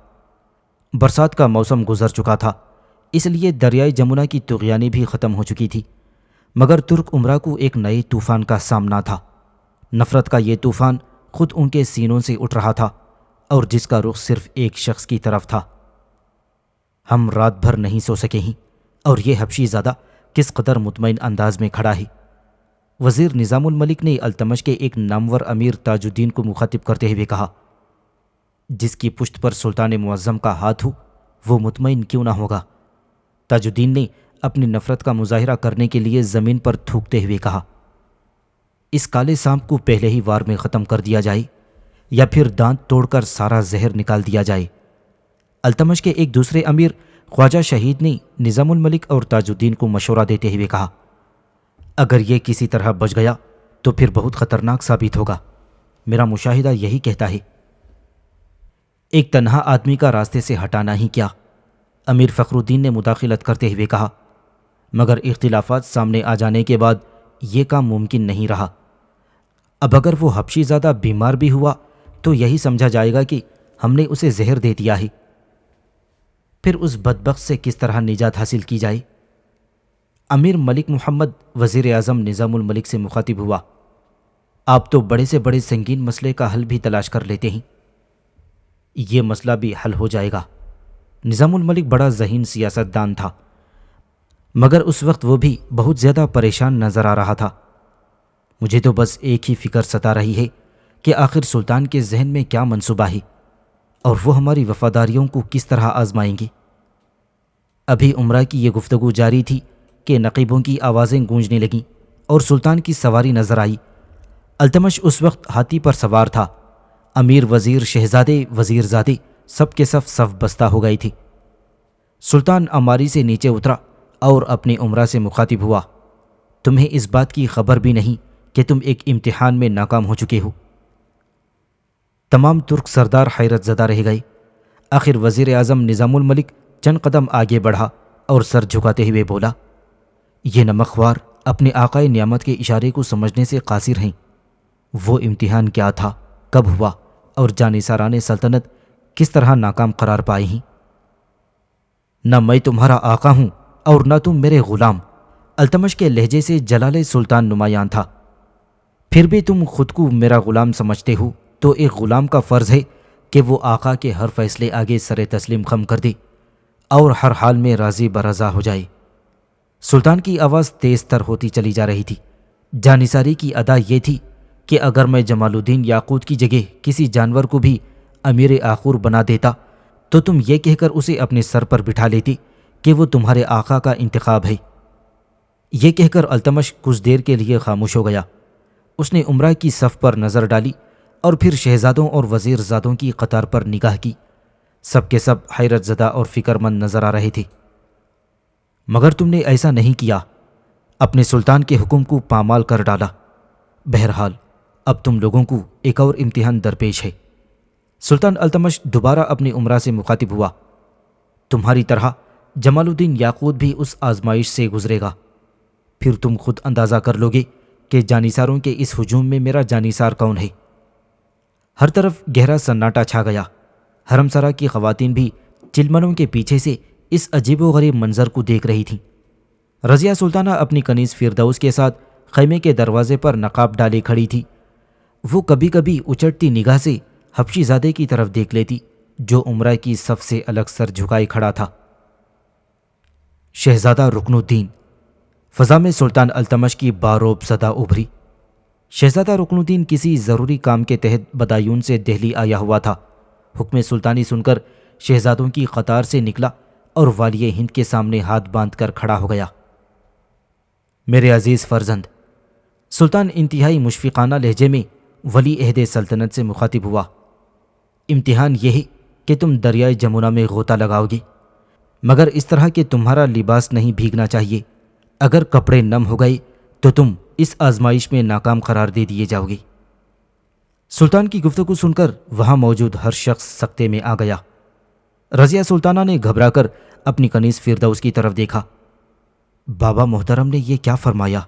برسات کا موسم گزر چکا تھا، اس لیے دریائے جمنا کی طغیانی بھی ختم ہو چکی تھی، مگر ترک امراء کو ایک نئے طوفان کا سامنا تھا۔ نفرت کا یہ طوفان خود ان کے سینوں سے اٹھ رہا تھا، اور جس کا رخ صرف ایک شخص کی طرف تھا۔ ہم رات بھر نہیں سو سکے ہیں، اور یہ حبشی زادہ کس قدر مطمئن انداز میں کھڑا ہے۔ وزیر نظام الملک نے التمش کے ایک نامور امیر تاج الدین کو مخاطب کرتے ہوئے کہا، جس کی پشت پر سلطان معظم کا ہاتھ ہو وہ مطمئن کیوں نہ ہوگا؟ تاج الدین نے اپنی نفرت کا مظاہرہ کرنے کے لیے زمین پر تھوکتے ہوئے کہا، اس کالے سانپ کو پہلے ہی وار میں ختم کر دیا جائے، یا پھر دانت توڑ کر سارا زہر نکال دیا جائے۔ التمش کے ایک دوسرے امیر خواجہ شہید نے نظام الملک اور تاج الدین کو مشورہ دیتے ہوئے کہا، اگر یہ کسی طرح بچ گیا تو پھر بہت خطرناک ثابت ہوگا۔ میرا مشاہدہ یہی کہتا ہے۔ ایک تنہا آدمی کا راستے سے ہٹانا ہی کیا، امیر فخر الدین نے مداخلت کرتے ہوئے کہا، مگر اختلافات سامنے آ جانے کے بعد یہ کام ممکن نہیں رہا۔ اب اگر وہ حبشی زادہ بیمار بھی ہوا تو یہی سمجھا جائے گا کہ ہم نے اسے زہر دے دیا ہے، پھر اس بدبخت سے کس طرح نجات حاصل کی جائے؟ امیر ملک محمد وزیر اعظم نظام الملک سے مخاطب ہوا، آپ تو بڑے سے بڑے سنگین مسئلے کا حل بھی تلاش کر لیتے ہیں، یہ مسئلہ بھی حل ہو جائے گا۔ نظام الملک بڑا ذہین سیاست دان تھا، مگر اس وقت وہ بھی بہت زیادہ پریشان نظر آ رہا تھا۔ مجھے تو بس ایک ہی فکر ستا رہی ہے کہ آخر سلطان کے ذہن میں کیا منصوبہ ہے، اور وہ ہماری وفاداریوں کو کس طرح آزمائیں گے۔ ابھی عمرہ کی یہ گفتگو جاری تھی کہ نقیبوں کی آوازیں گونجنے لگیں اور سلطان کی سواری نظر آئی۔ التمش اس وقت ہاتھی پر سوار تھا، امیر، وزیر، شہزادے، وزیر زادے سب کے صف بستہ ہو گئی تھی۔ سلطان اماری سے نیچے اترا اور اپنے عمرہ سے مخاطب ہوا، تمہیں اس بات کی خبر بھی نہیں کہ تم ایک امتحان میں ناکام ہو چکے ہو؟ تمام ترک سردار حیرت زدہ رہ گئے۔ آخر وزیر اعظم نظام الملک چند قدم آگے بڑھا اور سر جھکاتے ہوئے بولا، یہ نمکخوار اپنے آقائے نعمت کے اشارے کو سمجھنے سے قاصر ہیں۔ وہ امتحان کیا تھا، کب ہوا، اور جانثاران سلطنت کس طرح ناکام قرار پائے ہیں؟ نہ میں تمہارا آقا ہوں اور نہ تم میرے غلام۔ التمش کے لہجے سے جلال سلطان نمایاں تھا۔ پھر بھی تم خود کو میرا غلام سمجھتے ہو تو ایک غلام کا فرض ہے کہ وہ آقا کے ہر فیصلے آگے سر تسلیم خم کر دے اور ہر حال میں راضی برضا ہو جائے۔ سلطان کی آواز تیز تر ہوتی چلی جا رہی تھی۔ جانثاری کی ادا یہ تھی کہ اگر میں جمال الدین یاقوت کی جگہ کسی جانور کو بھی امیر آخور بنا دیتا تو تم یہ کہہ کر اسے اپنے سر پر بٹھا لیتی کہ وہ تمہارے آقا کا انتخاب ہے۔ یہ کہہ کر التمش کچھ دیر کے لیے خاموش ہو گیا۔ اس نے عمرہ کی صف پر نظر ڈالی اور پھر شہزادوں اور وزیر زادوں کی قطار پر نگاہ کی۔ سب کے سب حیرت زدہ اور فکر مند نظر آ رہے تھے۔ مگر تم نے ایسا نہیں کیا، اپنے سلطان کے حکم کو پامال کر ڈالا۔ بہرحال اب تم لوگوں کو ایک اور امتحان درپیش ہے۔ سلطان التمش دوبارہ اپنی عمرہ سے مخاطب ہوا، تمہاری طرح جمال الدین یاقوت بھی اس آزمائش سے گزرے گا۔ پھر تم خود اندازہ کر لوگے کہ جانثاروں کے اس ہجوم میں میرا جانثار کون ہے۔ ہر طرف گہرا سناٹا چھا گیا۔ حرم سرا کی خواتین بھی چلمنوں کے پیچھے سے اس عجیب و غریب منظر کو دیکھ رہی تھیں۔ رضیہ سلطانہ اپنی کنیز فردوس کے ساتھ خیمے کے دروازے پر نقاب ڈالے کھڑی تھی۔ وہ کبھی کبھی اچٹتی نگاہ سے حبشی زادے کی طرف دیکھ لیتی جو عمرہ کی صف سے الگ سر جھکائے کھڑا تھا۔ شہزادہ رکن الدین، فضا میں سلطان التمش کی باروب صدا ابھری۔ شہزادہ رکن الدین کسی ضروری کام کے تحت بدایون سے دہلی آیا ہوا تھا۔ حکم سلطانی سن کر شہزادوں کی قطار سے نکلا اور والی ہند کے سامنے ہاتھ باندھ کر کھڑا ہو گیا۔ میرے عزیز فرزند، سلطان انتہائی مشفقانہ لہجے میں ولی عہد سلطنت سے مخاطب ہوا، امتحان یہ ہے کہ تم دریائے جمنا میں غوطہ لگاؤ گے، مگر اس طرح کہ تمہارا لباس نہیں بھیگنا چاہیے۔ اگر کپڑے نم ہو گئے تو تم اس آزمائش میں ناکام قرار دے دیے جاؤ گے۔ سلطان کی گفتگو سن کر وہاں موجود ہر شخص سکتے میں آ گیا۔ رضیہ سلطانہ نے گھبرا کر اپنی کنیز فردوس کی طرف دیکھا۔ بابا محترم نے یہ کیا فرمایا؟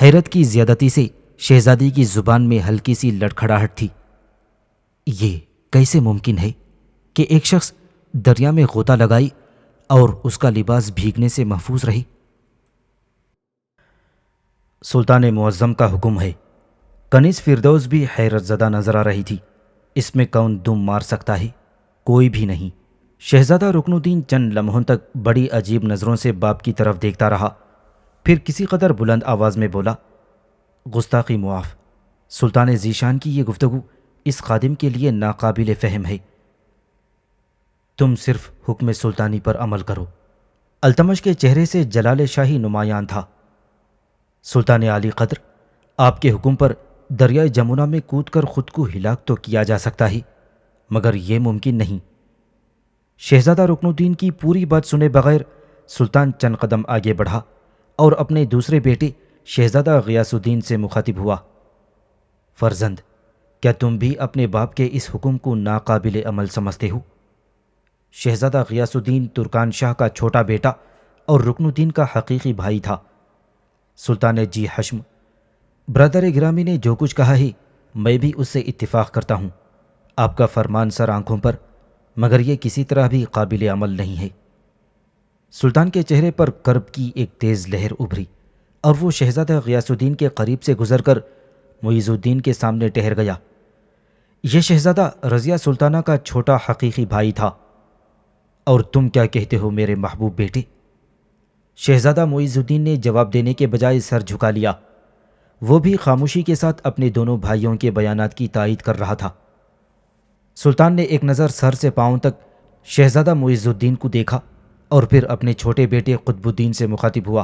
حیرت کی زیادتی سے شہزادی کی زبان میں ہلکی سی لڑکھڑاہٹ تھی۔ یہ کیسے ممکن ہے کہ ایک شخص دریا میں غوطہ لگائی اور اس کا لباس بھیگنے سے محفوظ رہے؟ سلطان معظم کا حکم ہے۔ کنیز فردوس بھی حیرت زدہ نظر آ رہی تھی۔ اس میں کون دم مار سکتا ہے؟ کوئی بھی نہیں۔ شہزادہ رکن الدین چند لمحوں تک بڑی عجیب نظروں سے باپ کی طرف دیکھتا رہا، پھر کسی قدر بلند آواز میں بولا، گستاخی معاف۔ سلطان ذیشان کی یہ گفتگو اس خادم کے لیے ناقابل فہم ہے۔ تم صرف حکم سلطانی پر عمل کرو۔ التمش کے چہرے سے جلال شاہی نمایاں تھا۔ سلطان عالی قدر، آپ کے حکم پر دریائے جمنا میں کود کر خود کو ہلاک تو کیا جا سکتا ہے، مگر یہ ممکن نہیں۔ شہزادہ رکن الدین کی پوری بات سنے بغیر سلطان چند قدم آگے بڑھا اور اپنے دوسرے بیٹے شہزادہ غیاث الدین سے مخاطب ہوا، فرزند، کیا تم بھی اپنے باپ کے اس حکم کو ناقابل عمل سمجھتے ہو؟ شہزادہ غیاث الدین ترکان شاہ کا چھوٹا بیٹا اور رکن الدین کا حقیقی بھائی تھا۔ سلطان جی حشم، برادر گرامی نے جو کچھ کہا ہے میں بھی اس سے اتفاق کرتا ہوں۔ آپ کا فرمان سر آنکھوں پر، مگر یہ کسی طرح بھی قابل عمل نہیں ہے۔ سلطان کے چہرے پر کرب کی ایک تیز لہر ابھری اور وہ شہزادہ غیاث الدین کے قریب سے گزر کر معیز الدین کے سامنے ٹھہر گیا۔ یہ شہزادہ رضیہ سلطانہ کا چھوٹا حقیقی بھائی تھا۔ اور تم کیا کہتے ہو میرے محبوب بیٹے؟ شہزادہ معیز الدین نے جواب دینے کے بجائے سر جھکا لیا۔ وہ بھی خاموشی کے ساتھ اپنے دونوں بھائیوں کے بیانات کی تائید کر رہا تھا۔ سلطان نے ایک نظر سر سے پاؤں تک شہزادہ معیز الدین کو دیکھا اور پھر اپنے چھوٹے بیٹے قطب الدین سے مخاطب ہوا،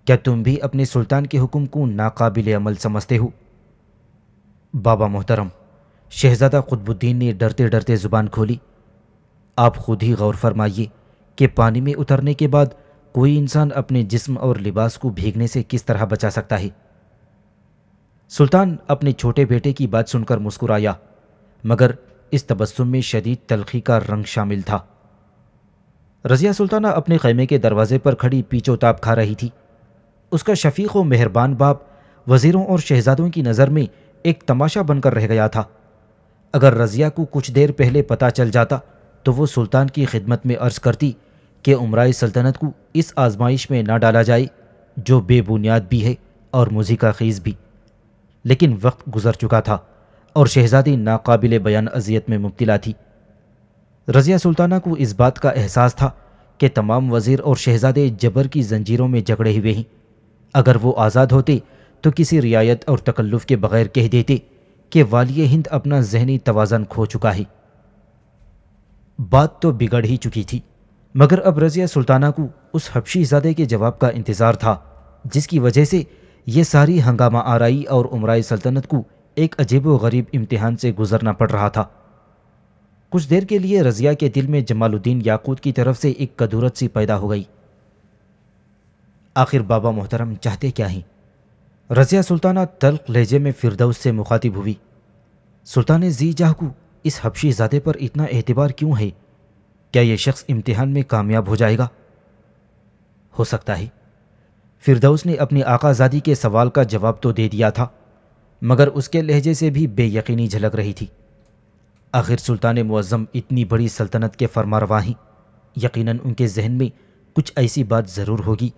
کیا تم بھی اپنے سلطان کے حکم کو ناقابل عمل سمجھتے ہو؟ بابا محترم، شہزادہ قطب الدین نے ڈرتے ڈرتے زبان کھولی، آپ خود ہی غور فرمائیے کہ پانی میں اترنے کے بعد کوئی انسان اپنے جسم اور لباس کو بھیگنے سے کس طرح بچا سکتا ہے؟ سلطان اپنے چھوٹے بیٹے کی بات سن کر مسکرایا، مگر اس تبسم میں شدید تلخی کا رنگ شامل تھا۔ رضیہ سلطانہ اپنے خیمے کے دروازے پر کھڑی پیچو تاب کھا رہی تھی۔ اس کا شفیق و مہربان باپ وزیروں اور شہزادوں کی نظر میں ایک تماشا بن کر رہ گیا تھا۔ اگر رضیہ کو کچھ دیر پہلے پتہ چل جاتا تو وہ سلطان کی خدمت میں عرض کرتی کہ امرائے سلطنت کو اس آزمائش میں نہ ڈالا جائے جو بے بنیاد بھی ہے اور مضحکہ خیز بھی، لیکن وقت گزر چکا تھا اور شہزادی ناقابل بیان اذیت میں مبتلا تھی۔ رضیہ سلطانہ کو اس بات کا احساس تھا کہ تمام وزیر اور شہزادے جبر کی زنجیروں میں جکڑے ہوئے ہیں۔ اگر وہ آزاد ہوتے تو کسی رعایت اور تکلف کے بغیر کہہ دیتے کہ والی ہند اپنا ذہنی توازن کھو چکا ہے۔ بات تو بگڑ ہی چکی تھی، مگر اب رضیہ سلطانہ کو اس حبشی زادے کے جواب کا انتظار تھا جس کی وجہ سے یہ ساری ہنگامہ آرائی اور امرائے سلطنت کو ایک عجیب و غریب امتحان سے گزرنا پڑ رہا تھا۔ کچھ دیر کے لیے رضیہ کے دل میں جمال الدین یاقوت کی طرف سے ایک کدورت سی پیدا ہو گئی۔ آخر بابا محترم چاہتے کیا ہیں؟ رضیہ سلطانہ تلخ لہجے میں فردوس سے مخاطب ہوئی۔ سلطان ذی جاہ کو اس حبشی زادے پر اتنا اعتبار کیوں ہے؟ کیا یہ شخص امتحان میں کامیاب ہو جائے گا؟ ہو سکتا ہے۔ فردوس نے اپنی آقا زادی کے سوال کا جواب تو دے دیا تھا، مگر اس کے لہجے سے بھی بے یقینی جھلک رہی تھی۔ آخر سلطان معظم اتنی بڑی سلطنت کے فرمانروا ہیں، یقیناً ان کے ذہن میں کچھ ایسی بات ضرور ہوگی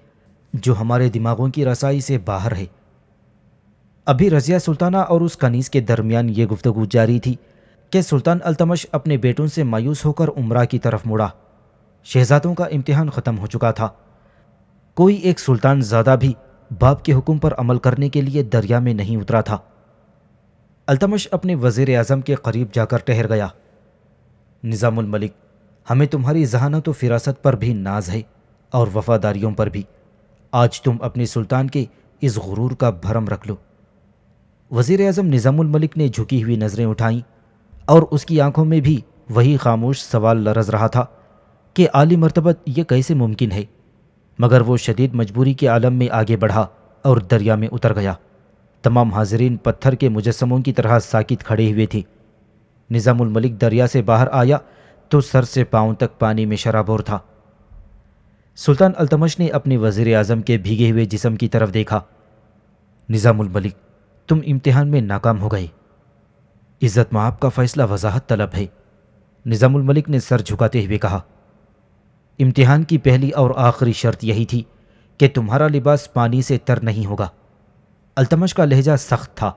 جو ہمارے دماغوں کی رسائی سے باہر ہے۔ ابھی رضیہ سلطانہ اور اس کنیز کے درمیان یہ گفتگو جاری تھی کہ سلطان التمش اپنے بیٹوں سے مایوس ہو کر عمرہ کی طرف مڑا۔ شہزادوں کا امتحان ختم ہو چکا تھا۔ کوئی ایک سلطان زادہ بھی باپ کے حکم پر عمل کرنے کے لیے دریا میں نہیں اترا تھا۔ التمش اپنے وزیر اعظم کے قریب جا کر ٹھہر گیا۔ نظام الملک، ہمیں تمہاری ذہانت و فراست پر بھی ناز ہے اور وفاداریوں پر بھی۔ آج تم اپنے سلطان کے اس غرور کا بھرم رکھ لو۔ وزیر اعظم نظام الملک نے جھکی ہوئی نظریں اٹھائیں اور اس کی آنکھوں میں بھی وہی خاموش سوال لرز رہا تھا کہ عالی مرتبت یہ کیسے ممکن ہے، مگر وہ شدید مجبوری کے عالم میں آگے بڑھا اور دریا میں اتر گیا۔ تمام حاضرین پتھر کے مجسموں کی طرح ساکت کھڑے ہوئے تھے۔ نظام الملک دریا سے باہر آیا تو سر سے پاؤں تک پانی میں شرابور تھا۔ سلطان التمش نے اپنے وزیر اعظم کے بھیگے ہوئے جسم کی طرف دیکھا نظام الملک، تم امتحان میں ناکام ہو گئے۔ عزت مآب کا فیصلہ وضاحت طلب ہے، نظام الملک نے سر جھکاتے ہوئے کہا۔ امتحان کی پہلی اور آخری شرط یہی تھی کہ تمہارا لباس پانی سے تر نہیں ہوگا۔ التمش کا لہجہ سخت تھا۔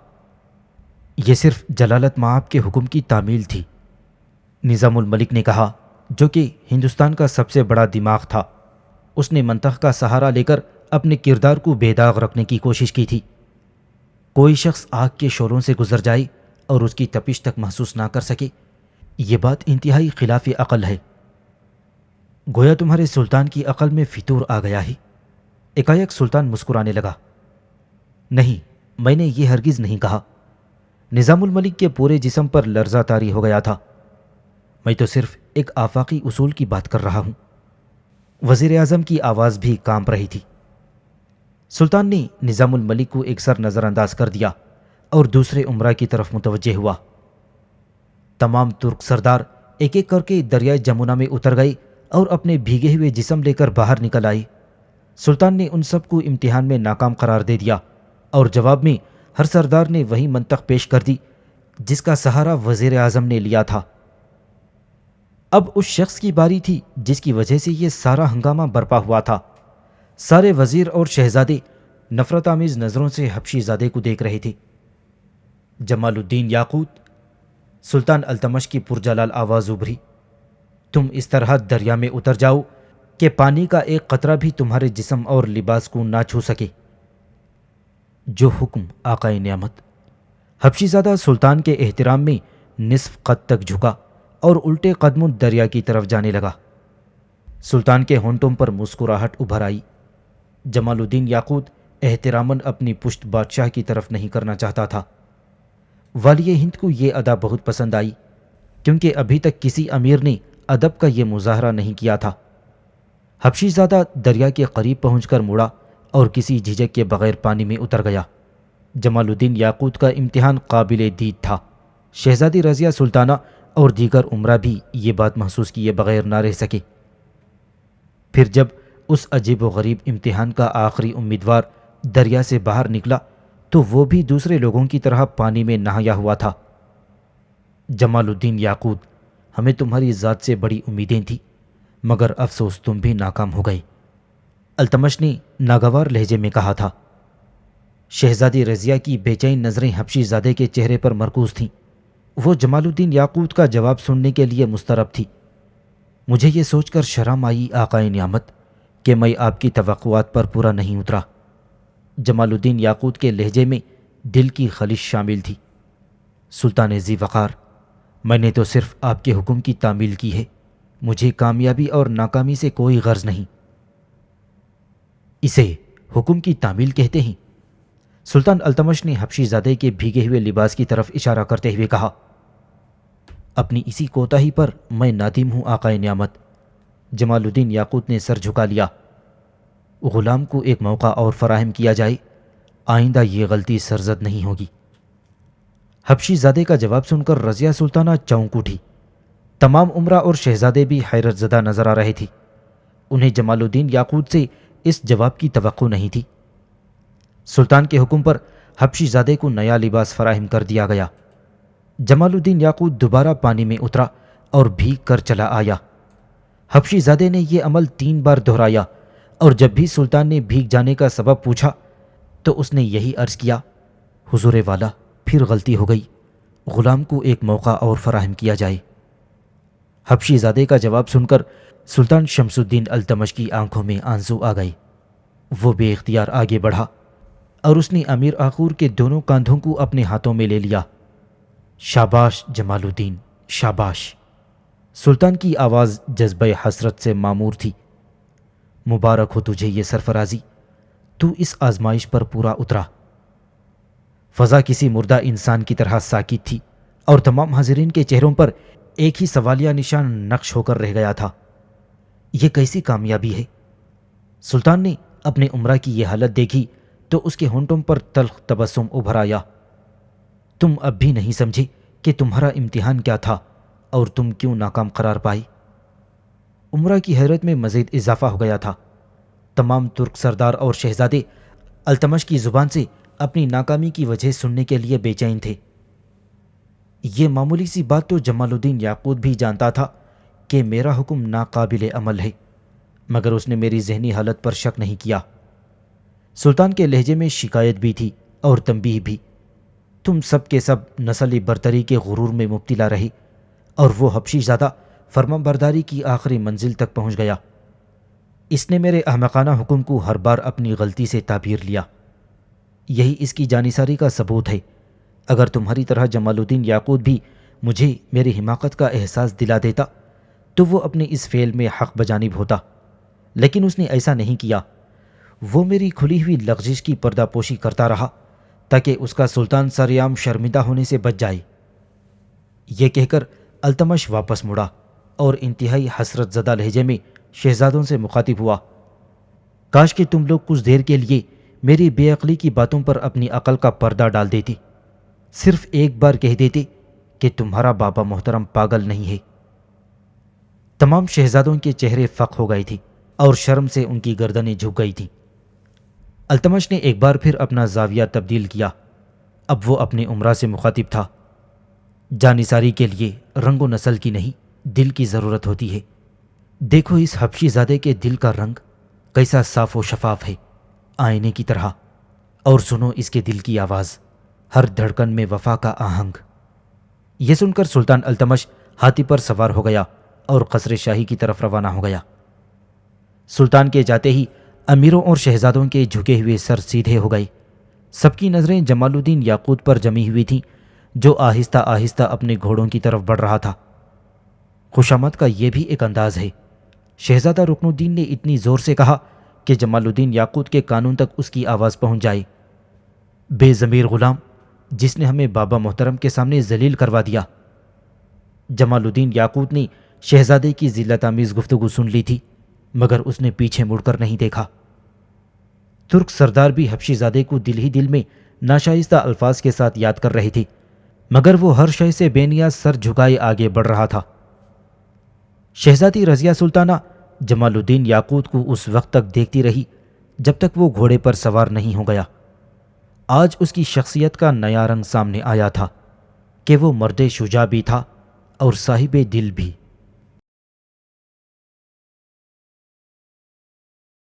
یہ صرف جلالت مآب کے حکم کی تعمیل تھی، نظام الملک نے کہا، جو کہ ہندوستان کا سب سے بڑا دماغ تھا۔ اس نے منطق کا سہارا لے کر اپنے کردار کو بے داغ رکھنے کی کوشش کی تھی۔ کوئی شخص آگ کے شعلوں سے گزر جائے اور اس کی تپش تک محسوس نہ کر سکے، یہ بات انتہائی خلاف عقل ہے۔ گویا تمہارے سلطان کی عقل میں فطور آ گیا ہے۔ ایک سلطان مسکرانے لگا۔ نہیں، میں نے یہ ہرگز نہیں کہا۔ نظام الملک کے پورے جسم پر لرزہ طاری ہو گیا تھا۔ میں تو صرف ایک آفاقی اصول کی بات کر رہا ہوں۔ وزیر اعظم کی آواز بھی کانپ رہی تھی۔ سلطان نے نظام الملک کو ایک سر نظر انداز کر دیا اور دوسرے امراء کی طرف متوجہ ہوا۔ تمام ترک سردار ایک ایک کر کے دریائے جمنا میں اتر گئے اور اپنے بھیگے ہوئے جسم لے کر باہر نکل آئے۔ سلطان نے ان سب کو امتحان میں ناکام قرار دے دیا اور جواب میں ہر سردار نے وہی منطق پیش کر دی جس کا سہارا وزیر اعظم نے لیا تھا۔ اب اس شخص کی باری تھی جس کی وجہ سے یہ سارا ہنگامہ برپا ہوا تھا۔ سارے وزیر اور شہزادے نفرت آمیز نظروں سے حبشی زادے کو دیکھ رہے تھے۔ جمال الدین یاقوت، سلطان التمش کی پرجلال آواز ابھری، تم اس طرح دریا میں اتر جاؤ کہ پانی کا ایک قطرہ بھی تمہارے جسم اور لباس کو نہ چھو سکے۔ جو حکم آقائے نعمت۔ حبشی زادہ سلطان کے احترام میں نصف قد تک جھکا اور الٹے قدموں دریا کی طرف جانے لگا۔ سلطان کے ہونٹوں پر مسکراہٹ ابھر آئی۔ جمال الدین یاقوت احتراماً اپنی پشت بادشاہ کی طرف نہیں کرنا چاہتا تھا۔ والی ہند کو یہ ادا بہت پسند آئی، کیونکہ ابھی تک کسی امیر نے ادب کا یہ مظاہرہ نہیں کیا تھا۔ حبشی زادہ دریا کے قریب پہنچ کر مڑا اور کسی جھجک کے بغیر پانی میں اتر گیا۔ جمال الدین یاقوت کا امتحان قابل دید تھا۔ شہزادی رضیہ سلطانہ اور دیگر امراء بھی یہ بات محسوس کیے بغیر نہ رہ سکے۔ پھر جب اس عجیب و غریب امتحان کا آخری امیدوار دریا سے باہر نکلا تو وہ بھی دوسرے لوگوں کی طرح پانی میں نہایا ہوا تھا۔ جمال الدین یاقوت، ہمیں تمہاری ذات سے بڑی امیدیں تھیں، مگر افسوس تم بھی ناکام ہو گئے، التمش نے ناگوار لہجے میں کہا تھا۔ شہزادی رضیہ کی بے چین نظریں حبشی زادے کے چہرے پر مرکوز تھیں۔ وہ جمال الدین یاقوت کا جواب سننے کے لیے مسترب تھی۔ مجھے یہ سوچ کر شرم آئی آقائے نعمت کہ میں آپ کی توقعات پر پورا نہیں اترا۔ جمال الدین یاقوت کے لہجے میں دل کی خلش شامل تھی۔ سلطان ذی وقار، میں نے تو صرف آپ کے حکم کی تعمیل کی ہے، مجھے کامیابی اور ناکامی سے کوئی غرض نہیں۔ اسے حکم کی تعمیل کہتے ہیں؟ سلطان التمش نے حبشی زادے کے بھیگے ہوئے لباس کی طرف اشارہ کرتے ہوئے کہا۔ اپنی اسی کوتاہی پر میں نادم ہوں آقائے نعمت۔ جمال الدین یاقوت نے سر جھکا لیا۔ غلام کو ایک موقع اور فراہم کیا جائے، آئندہ یہ غلطی سرزد نہیں ہوگی۔ حبشی زادے کا جواب سن کر رضیہ سلطانہ چونک اٹھی۔ تمام امراء اور شہزادے بھی حیرت زدہ نظر آ رہے تھے۔ انہیں جمال الدین یاقوت سے اس جواب کی توقع نہیں تھی۔ سلطان کے حکم پر حبشی زادے کو نیا لباس فراہم کر دیا گیا۔ جمال الدین یاقوت دوبارہ پانی میں اترا اور بھیگ کر چلا آیا۔ حبشی زادے نے یہ عمل 3 بار دہرایا اور جب بھی سلطان نے بھیگ جانے کا سبب پوچھا تو اس نے یہی عرض کیا، حضور والا، پھر غلطی ہو گئی، غلام کو ایک موقع اور فراہم کیا جائے۔ حبشی زادے کا جواب سن کر سلطان شمس الدین التمش کی آنکھوں میں آنسو آ گئے۔ وہ بے اختیار آگے بڑھا اور اس نے امیر آخور کے دونوں کاندھوں کو اپنے ہاتھوں میں لے لیا۔ شاباش جمال الدین، شاباش۔ سلطان کی آواز جذبہ حسرت سے معمور تھی۔ مبارک ہو تجھے یہ سرفرازی، تو اس آزمائش پر پورا اترا۔ فضا کسی مردہ انسان کی طرح ساکت تھی اور تمام حاضرین کے چہروں پر ایک ہی سوالیہ نشان نقش ہو کر رہ گیا تھا۔ یہ کیسی کامیابی ہے؟ سلطان نے اپنے امراء کی یہ حالت دیکھی تو اس کے ہونٹوں پر تلخ تبسم ابھر آیا۔ تم اب بھی نہیں سمجھے کہ تمہارا امتحان کیا تھا اور تم کیوں ناکام قرار پائے؟ امراء کی حیرت میں مزید اضافہ ہو گیا تھا۔ تمام ترک سردار اور شہزادے التمش کی زبان سے اپنی ناکامی کی وجہ سننے کے لیے بے چین تھے۔ یہ معمولی سی بات تو جمال الدین یاقوت بھی جانتا تھا کہ میرا حکم ناقابل عمل ہے، مگر اس نے میری ذہنی حالت پر شک نہیں کیا۔ سلطان کے لہجے میں شکایت بھی تھی اور تنبیہ بھی۔ تم سب کے سب نسلی برتری کے غرور میں مبتلا رہے اور وہ حبشی زادہ فرمانبرداری کی آخری منزل تک پہنچ گیا۔ اس نے میرے احمقانہ حکم کو ہر بار اپنی غلطی سے تعبیر لیا۔ یہی اس کی جانصاری کا ثبوت ہے۔ اگر تمہاری طرح جمال الدین یاقوت بھی مجھے میری حماقت کا احساس دلا دیتا تو وہ اپنے اس فعل میں حق بجانب ہوتا، لیکن اس نے ایسا نہیں کیا۔ وہ میری کھلی ہوئی لغزش کی پردہ پوشی کرتا رہا تاکہ اس کا سلطان سریعام شرمندہ ہونے سے بچ جائے۔ یہ کہہ کر التمش واپس مڑا اور انتہائی حسرت زدہ لہجے میں شہزادوں سے مخاطب ہوا، کاش کہ تم لوگ کچھ دیر کے لیے میری بے عقلی کی باتوں پر اپنی عقل کا پردہ ڈال دیتے، صرف ایک بار کہہ دیتے کہ تمہارا بابا محترم پاگل نہیں ہے۔ تمام شہزادوں کے چہرے فق ہو گئے تھے اور شرم سے ان کی گردنیں جھک گئی تھیں۔ التمش نے ایک بار پھر اپنا زاویہ تبدیل کیا۔ اب وہ اپنے امراء سے مخاطب تھا، جانثاری کے لیے رنگ و نسل کی نہیں، دل کی ضرورت ہوتی ہے۔ دیکھو اس حبشی زادے کے دل کا رنگ کیسا صاف و شفاف ہے، آئینے کی طرح، اور سنو اس کے دل کی آواز، ہر دھڑکن میں وفا کا آہنگ۔ یہ سن کر سلطان التمش ہاتھی پر سوار ہو گیا اور قصر شاہی کی طرف روانہ ہو گیا۔ سلطان کے جاتے ہی امیروں اور شہزادوں کے جھکے ہوئے سر سیدھے ہو گئے۔ سب کی نظریں جمال الدین یاقوت پر جمی ہوئی تھیں، جو آہستہ آہستہ اپنے گھوڑوں کی طرف بڑھ رہا تھا۔ خوشامد کا یہ بھی ایک انداز ہے۔ شہزادہ رکن الدین نے اتنی زور سے کہا کہ جمال الدین یاقوت کے کانوں تک اس کی آواز پہنچ جائے۔ بے ضمیر غلام، جس نے ہمیں بابا محترم کے سامنے ذلیل کروا دیا۔ جمال الدین یاقوت نے شہزادے کی ذلت آمیز گفتگو سن لی تھی، مگر اس نے پیچھے مڑ کر نہیں دیکھا۔ ترک سردار بھی حبشی زادے کو دل ہی دل میں ناشائستہ الفاظ کے ساتھ یاد کر رہے تھے، مگر وہ ہر شے سے بے نیاز سر جھکائے آگے بڑھ رہا تھا۔ شہزادی رضیہ سلطانہ جمال الدین یاقوت کو اس وقت تک دیکھتی رہی جب تک وہ گھوڑے پر سوار نہیں ہو گیا۔ آج اس کی شخصیت کا نیا رنگ سامنے آیا تھا کہ وہ مرد شجاع بھی تھا اور صاحب دل بھی۔